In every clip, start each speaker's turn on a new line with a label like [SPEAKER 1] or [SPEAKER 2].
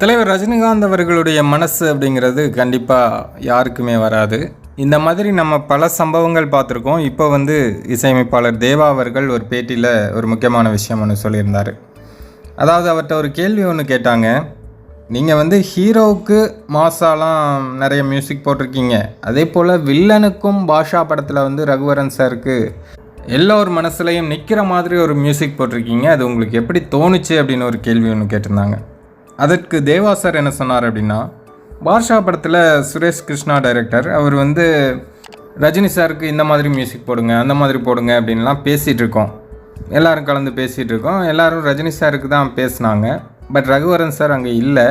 [SPEAKER 1] தலைவர் ரஜினிகாந்த் அவர்களுடைய மனசு அப்படிங்கிறது கண்டிப்பாக யாருக்குமே வராது. இந்த மாதிரி நம்ம பல சம்பவங்கள் பார்த்துருக்கோம். இப்போ இசையமைப்பாளர் தேவா அவர்கள் ஒரு பேட்டியில் ஒரு முக்கியமான விஷயம் ஒன்று சொல்லியிருந்தார். அதாவது அவர்கிட்ட ஒரு கேள்வி ஒன்று கேட்டாங்க. நீங்கள் ஹீரோவுக்கு மாசாலாம் நிறைய மியூசிக் போட்டிருக்கீங்க, அதே போல் வில்லனுக்கும் பாஷா படத்தில் ரகுவரன் சாருக்கு எல்லோர் மனசுலையும் நிற்கிற மாதிரி ஒரு மியூசிக் போட்டிருக்கீங்க, அது உங்களுக்கு எப்படி தோணுச்சு அப்படின்னு ஒரு கேள்வி ஒன்று கேட்டிருந்தாங்க. அதற்கு தேவா சார் என்ன சொன்னார் அப்படின்னா, பாஷா படத்தில் சுரேஷ் கிருஷ்ணா டைரக்டர் அவர் ரஜினி சாருக்கு இந்த மாதிரி மியூசிக் போடுங்க, அந்த மாதிரி போடுங்க அப்படின்லாம் பேசிகிட்டு இருக்கோம். எல்லோரும் கலந்து பேசிகிட்டு இருக்கோம். எல்லோரும் ரஜினி சாருக்கு தான் பேசினாங்க. பட் ரகுவரன் சார் அங்கே இல்லை.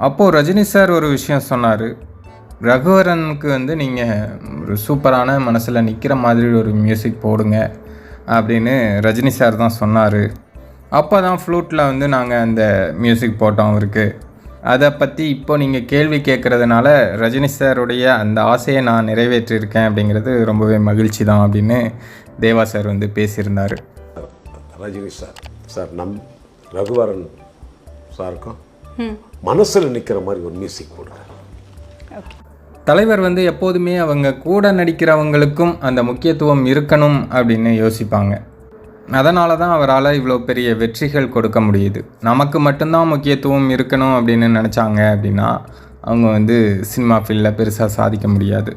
[SPEAKER 1] அப்போது ரஜினி சார் ஒரு விஷயம் சொன்னார். ரகுவரனுக்கு நீங்கள் ஒரு சூப்பரான மனசில் நிற்கிற மாதிரி ஒரு மியூசிக் போடுங்க அப்படின்னு ரஜினி சார் தான் சொன்னார். அப்போ தான் ஃப்ளூட்டில் நாங்கள் அந்த மியூசிக் போட்டோம் அவருக்கு. அதை பற்றி இப்போ நீங்கள் கேள்வி கேட்குறதுனால ரஜினி சாருடைய அந்த ஆசையை நான் நிறைவேற்றியிருக்கேன் அப்படிங்கிறது ரொம்பவே மகிழ்ச்சி தான் அப்படின்னு தேவா சார் பேசியிருந்தார்.
[SPEAKER 2] ரஜினி சார் ரகுவரன் சாருக்கும் மனசில் நிற்கிற மாதிரி ஒரு மியூசிக் போடுங்க.
[SPEAKER 1] தலைவர் எப்போதுமே அவங்க கூட நடிக்கிறவங்களுக்கும் அந்த முக்கியத்துவம் இருக்கணும் அப்படின்னு யோசிப்பாங்க. அதனால தான் அவரால் இவ்வளோ பெரிய வெற்றிகள் கொடுக்க முடியுது. நமக்கு மட்டும்தான் முக்கியத்துவம் இருக்கணும் அப்படின்னு நினச்சாங்க அப்படின்னா அவங்க சினிமா ஃபீல்டில் பெருசாக சாதிக்க முடியாது.